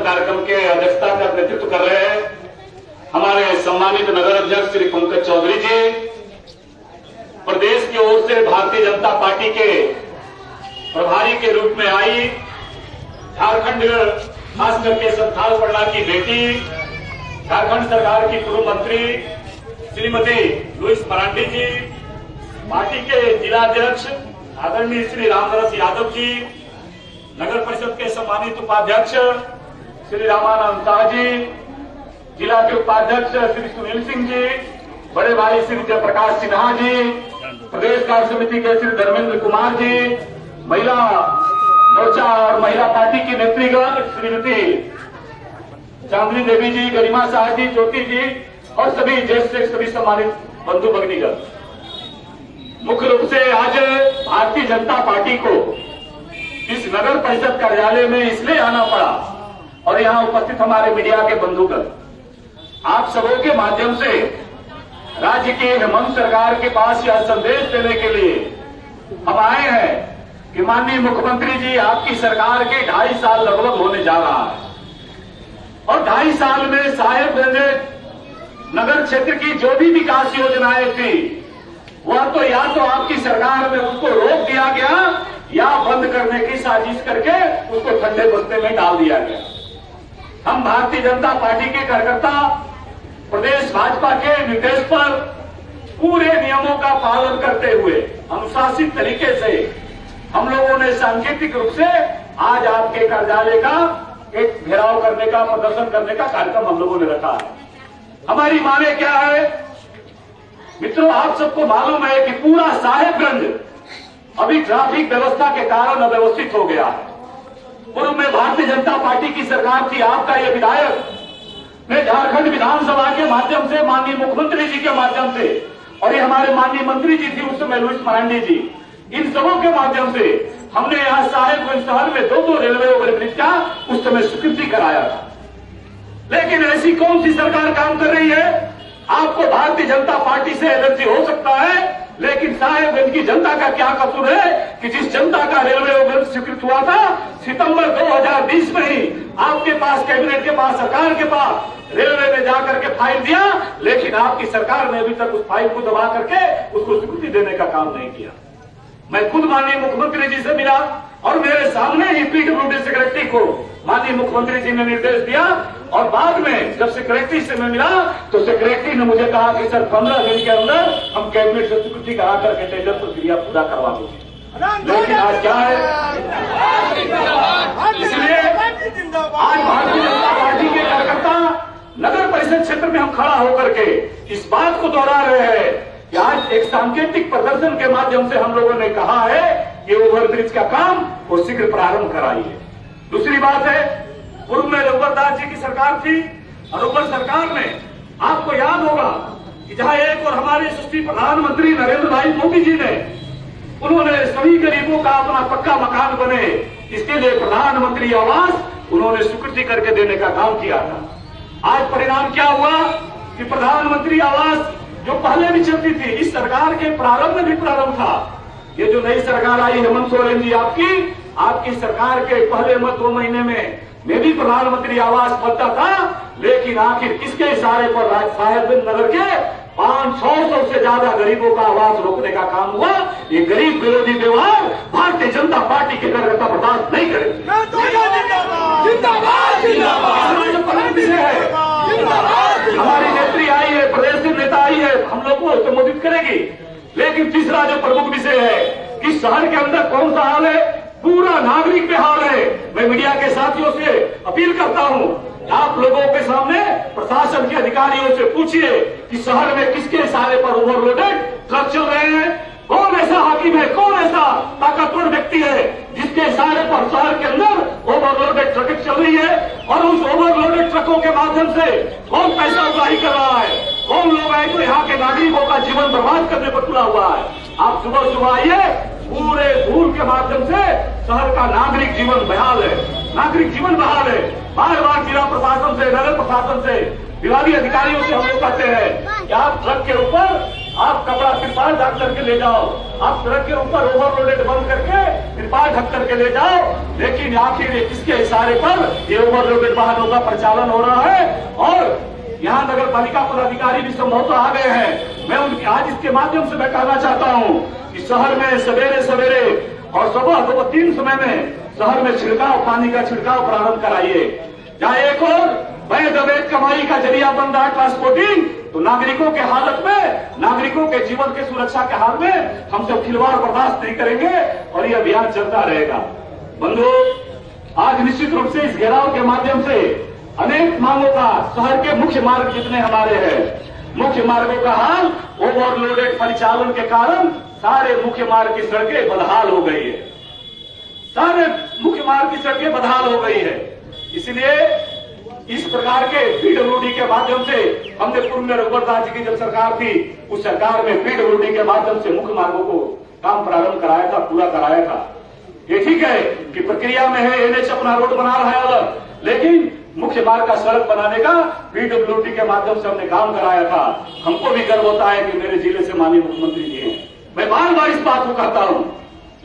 कार्यक्रम के अध्यक्षता का नेतृत्व कर रहे हैं हमारे सम्मानित नगर अध्यक्ष श्री पंकज चौधरी जी, प्रदेश की ओर से भारतीय जनता पार्टी के प्रभारी के रूप में आई झारखंड, खास करके संथाल परगना की बेटी, झारखंड सरकार की पूर्व मंत्री श्रीमती लुइस मरांडी जी, पार्टी के जिला अध्यक्ष आदरणीय श्री रामनरस यादव जी, नगर परिषद के सम्मानित उपाध्यक्ष श्री रामानंद शाह जी, जिला के उपाध्यक्ष श्री सुनील सिंह जी, बड़े भाई श्री जयप्रकाश सिन्हा जी, प्रदेश कार्य समिति के श्री धर्मेंद्र कुमार जी, महिला मोर्चा और महिला पार्टी की नेत्रीगण श्रीमती चांदनी देवी जी, गरिमा शाह जी, ज्योति जी और सभी ज्येष्ठ से सभी सम्मानित बंधु भगिनीगण, मुख्य रूप से आज भारतीय जनता पार्टी को इस नगर परिषद कार्यालय में इसलिए आना पड़ा और यहां उपस्थित हमारे मीडिया के बंधुगण, आप सबों के माध्यम से राज्य की हेमंत सरकार के पास यह संदेश देने के लिए हम आए हैं कि माननीय मुख्यमंत्री जी, आपकी सरकार के 2.5 साल लगभग होने जा रहा है और 2.5 साल में साहेबगंज नगर क्षेत्र की जो भी विकास योजनाएं थी वह तो या तो आपकी सरकार में उसको रोक दिया गया या बंद करने की साजिश करके उसको ठंडे बस्ते में डाल दिया गया। हम भारतीय जनता पार्टी के कार्यकर्ता प्रदेश भाजपा के निर्देश पर पूरे नियमों का पालन करते हुए अनुशासित तरीके से हम लोगों ने सांकेतिक रूप से आज आपके कार्यालय का एक घेराव करने का, प्रदर्शन करने का कार्यक्रम हम लोगों ने रखा है। हमारी मांगे क्या है मित्रों, आप सबको मालूम है कि पूरा साहेबगंज अभी ट्रैफिक व्यवस्था के कारण अव्यवस्थित हो गया है। पूर्व में भारतीय जनता पार्टी की सरकार थी, आपका ये विधायक ने झारखंड विधानसभा के माध्यम से, माननीय मुख्यमंत्री जी के माध्यम से, और ये हमारे माननीय मंत्री जी थी उस समय लुइस मरांडी जी, इन सबों के माध्यम से हमने यहाँ साहेबगंज शहर में 2 रेलवे ओवरब्रिज का उस समय स्वीकृति कराया था। लेकिन ऐसी कौन सी सरकार काम कर रही है? आपको भारतीय जनता पार्टी से एलर्जी हो सकता है, लेकिन साहेबगंज की जनता का क्या कसूर है कि जिस जनता का रेलवे ओवरब्रिज स्वीकृत हुआ था सितंबर 2020 में ही आपके पास, कैबिनेट के पास, सरकार के पास रेलवे में जाकर के फाइल दिया, लेकिन आपकी सरकार ने अभी तक उस फाइल को दबा करके उसको स्वीकृति देने का काम नहीं किया। मैं खुद माननीय मुख्यमंत्री जी से मिला और मेरे सामने ही पीडब्ल्यूडी सेक्रेटरी को माननीय मुख्यमंत्री जी ने निर्देश दिया और बाद में जब सेक्रेटरी से मैं मिला तो सेक्रेटरी ने मुझे कहा कि सर 15 दिन के अंदर हम कैबिनेट से स्वीकृति करा करके टेंडर प्रक्रिया पूरा करवा देंगे। लेकिन आज क्या है, इसलिए आज भारतीय जनता पार्टी के कार्यकर्ता नगर परिषद क्षेत्र में हम खड़ा होकर के इस बात को दोहरा रहे हैं कि आज एक सांकेतिक प्रदर्शन के माध्यम से हम लोगों ने कहा है कि ओवरब्रिज का काम वो शीघ्र प्रारंभ कराइए। दूसरी बात है, पूर्व में रघुवर दास जी की सरकार थी और रघुवर सरकार में आपको याद होगा कि जहां एक और हमारे यशस्वी प्रधानमंत्री नरेंद्र भाई मोदी जी ने, उन्होंने सभी गरीबों का अपना पक्का मकान बने, इसके लिए प्रधानमंत्री आवास उन्होंने स्वीकृति करके देने का काम किया था। आज परिणाम क्या हुआ कि प्रधानमंत्री आवास जो पहले भी चलती थी, इस सरकार के प्रारंभ में भी प्रारंभ था, ये जो नई सरकार आई हेमंत सोरेन जी आपकी सरकार के पहले 2 महीने में भी प्रधानमंत्री आवास बनता था, लेकिन आखिर किसके इशारे पर साहेबगंज नगर के 500 से ज्यादा गरीबों का आवास रोकने का काम हुआ। ये गरीब विरोधी व्यवहार भारतीय जनता पार्टी के कार्यकर्ता बर्दाश्त नहीं करेंगे। हमारी नेत्री आई है, प्रदेश के नेता आई है, हम लोग को संबोधित करेगी। लेकिन तीसरा जो प्रमुख विषय है कि शहर के अंदर कौन सा हाल है, पूरा नागरिक बेहाल है। मैं मीडिया के साथियों से अपील करता हूं, आप लोगों के सामने प्रशासन के अधिकारियों से पूछिए कि शहर में किसके इशारे पर ओवरलोडेड ट्रक चल रहे हैं, कौन ऐसा हाकिम है, कौन ऐसा ताकतवर व्यक्ति है जिसके इशारे पर शहर के अंदर ओवरलोडेड ट्रक चल रही है और उस ओवरलोडेड ट्रकों के माध्यम से कौन पैसा उगाही कर रहा है, कौन लोग आए तो यहाँ के नागरिकों का जीवन बर्बाद करने पर तुला हुआ है। आप सुबह सुबह आइए, पूरे धूल के माध्यम से शहर का नागरिक जीवन बहाल है, नागरिक जीवन बहाल है। बार बार जिला प्रशासन से, नगर प्रशासन से, विभागीय अधिकारियों से हम लोग कहते हैं कि आप ट्रक के ऊपर आप कपड़ा तिरपाल ढक करके ले जाओ, आप सड़क के ऊपर ओवरलोडेड बंद करके तिरपाल ढक करके ले जाओ, लेकिन आखिर किसके इशारे पर ये ओवरलोडेड वाहनों का प्रचालन हो रहा है। और यहाँ नगर पालिका पदाधिकारी भी संभवतः आ गए हैं। मैं उनकी आज इसके माध्यम से मैं कहना चाहता हूँ कि शहर में सवेरे सवेरे और सुबह 2-3 समय में शहर में छिड़काव, पानी का छिड़काव प्रारंभ कराइए। जहाँ एक और वैध अवैध कमाई का जरिया बन रहा है ट्रांसपोर्टिंग, तो नागरिकों के हालत में, नागरिकों के जीवन के सुरक्षा के हाल में हम सब खिलवाड़ बर्दाश्त नहीं करेंगे और ये अभियान चलता रहेगा। बंधु, आज निश्चित रूप से इस घेराव के माध्यम से अनेक मांगों का, शहर के मुख्य मार्ग जितने हमारे हैं, मुख्य मार्गों का हाल ओवरलोडेड परिचालन के कारण सारे मुख्य मार्ग की सड़कें बदहाल हो गई है, सारे मुख्य मार्ग की सड़कें बदहाल हो गई है। इसलिए इस प्रकार के पीडब्ल्यूडी के माध्यम से हमने पूर्व में रघुवर दास जी की जब सरकार थी, उस सरकार में पीडब्ल्यूडी के माध्यम से मुख्य मार्गों को काम प्रारंभ कराया था, पूरा कराया था। ये ठीक है कि प्रक्रिया में है, एनएच अपना रोड बना रहा है अलग, लेकिन मुख्य मार्ग का सड़क बनाने का पीडब्ल्यूडी के माध्यम से हमने काम कराया था। हमको भी गर्व होता है कि मेरे जिले से माननीय मुख्यमंत्री जी हैं। मैं बार बार इस बात को कहता हूं,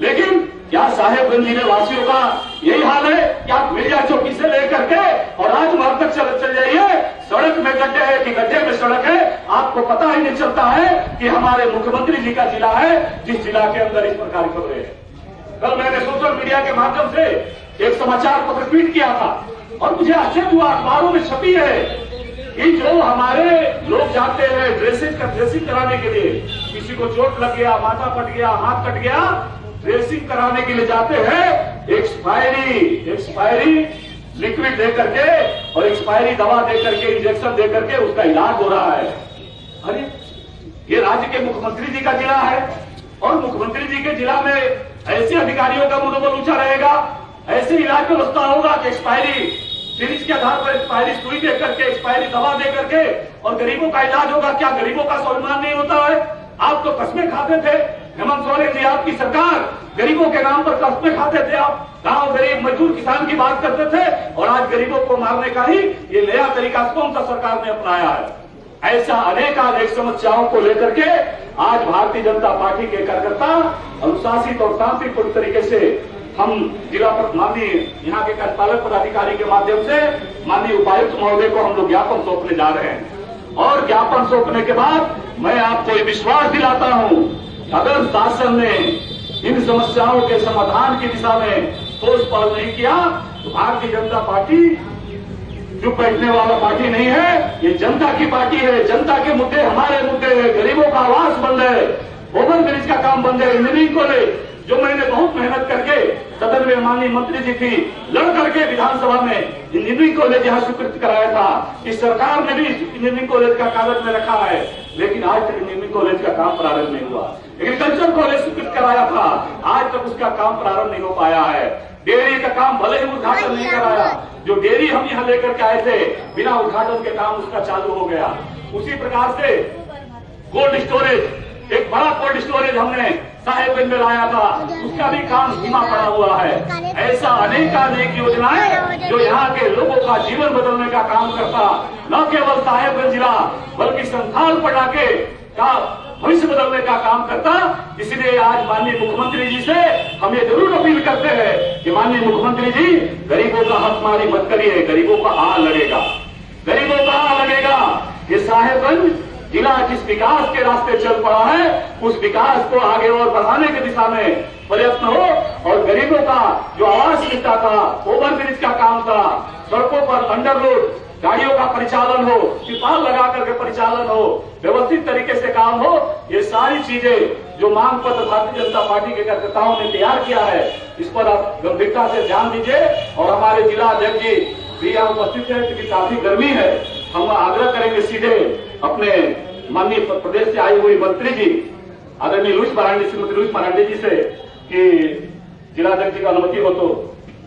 लेकिन क्या साहेबगंज जिले वासियों का यही हाल है कि आप मिर्जा चौकी से लेकर के और राजमार्ग तक चल जाइए, सड़क में गड्ढे है कि गड्ढे में सड़क है, आपको पता ही नहीं चलता है कि हमारे मुख्यमंत्री जी का जिला है, जिस जिला के अंदर इस प्रकार की खबरें हैं। कल मैंने सोशल मीडिया के माध्यम से एक समाचार पत्र ट्वीट किया था और मुझे आश्चर्य हुआ, अखबारों में छपी है कि जो हमारे लोग जाते हैं ड्रेसिंग कराने के लिए, किसी को चोट लग गया, माथा फट गया, हाथ कट गया, ड्रेसिंग कराने के लिए जाते हैं, एक्सपायरी लिक्विड दे करके और एक्सपायरी दवा दे करके, इंजेक्शन दे करके उसका इलाज हो रहा है। अरे ये राज्य के मुख्यमंत्री जी का जिला है और मुख्यमंत्री जी के जिला में ऐसे अधिकारियों का मनोबल ऊंचा रहेगा, ऐसे इलाज व्यवस्था होगा कि एक्सपायरी सीरीज के आधार पर एक्सपायरी सुई दे करके, एक्सपायरी दवा दे करके और गरीबों का इलाज होगा। क्या गरीबों का स्वाभिमान नहीं होता है? आप तो कस्में खाते थे, हेमंत सोरेन जी आपकी सरकार गरीबों के नाम पर कस्में खाते थे। आप गांव गरीब मजदूर किसान की बात करते थे और आज गरीबों को मारने का ही ये नया तरीका कौन सा सरकार ने अपनाया है? ऐसा अनेक समस्याओं को लेकर के आज भारतीय जनता पार्टी के कार्यकर्ता अनुशासित और शांतिपूर्ण तरीके से हम जिला माननीय यहाँ के कार्यपालक पदाधिकारी के माध्यम से माननीय उपायुक्त महोदय को हम लोग ज्ञापन सौंपने जा रहे हैं। और ज्ञापन सौंपने के बाद मैं आपको ये विश्वास दिलाता हूँ, अगर शासन ने इन समस्याओं के समाधान की दिशा में ठोस पहल नहीं किया तो भारतीय जनता पार्टी चुप बैठने वाला पार्टी नहीं है, ये जनता की पार्टी है। जनता के मुद्दे हमारे मुद्दे हैं। गरीबों का आवास बंद है, ओवर ब्रिज का काम बंद है, इंजीनियरिंग कॉलेज जो मैंने बहुत मेहनत करके सदन में माननीय मंत्री जी थी लड़ करके विधानसभा में इंजीनियरिंग कॉलेज यहाँ स्वीकृत कराया था। इस सरकार ने भी इंजीनियरिंग कॉलेज का कागज में रखा है, लेकिन आज तक इंजीनियरिंग कॉलेज का काम प्रारंभ नहीं हुआ। एग्रीकल्चर कॉलेज स्वीकृत कराया था, आज तक उसका काम प्रारंभ नहीं हो पाया है। डेयरी का काम भले ही उद्घाटन नहीं कराया, जो डेयरी हम यहाँ लेकर के आए थे बिना उद्घाटन के काम उसका चालू हो गया। उसी प्रकार से कोल्ड स्टोरेज, एक बड़ा कोल्ड स्टोरेज हमने साहेबगंज में लाया था, उसका भी काम धीमा पड़ा हुआ है। ऐसा अनेक योजनाएं जो यहाँ के लोगों का जीवन बदलने का काम करता, न केवल साहेबगंज जिला बल्कि संथाल पटाके का भविष्य बदलने का काम करता। इसलिए आज माननीय मुख्यमंत्री जी से हम ये जरूर अपील करते हैं कि माननीय मुख्यमंत्री जी गरीबों का हकमारी मत करिए, गरीबों का आ लगेगा, गरीबों का आ लगेगा। ये साहेबगंज जिला जिस विकास के रास्ते चल पड़ा है उस विकास को आगे और बढ़ाने की दिशा में प्रयत्न हो और गरीबों का जो आवास मिलता था, ओवर ब्रिज का काम था, सड़कों पर अंडर रोड गाड़ियों का परिचालन हो, तिरपाल लगा करके परिचालन हो, व्यवस्थित तरीके से काम हो, ये सारी चीजें जो मांग पत्र भारतीय जनता पार्टी के कार्यकर्ताओं ने तैयार किया है, इस पर आप गंभीरता से ध्यान दीजिए। और हमारे जिला अध्यक्ष जी भी यहाँ उपस्थित है क्योंकि काफी गर्मी है, हम आग्रह करेंगे सीधे अपने माननीय प्रदेश से आई हुई मंत्री जी आदरणीय श्रीमती लुईस मरांडी जी से कि जिला अध्यक्ष जी का अनुमति हो तो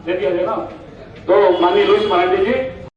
दे दिया जाए ना। तो माननीय लुईस मरांडी जी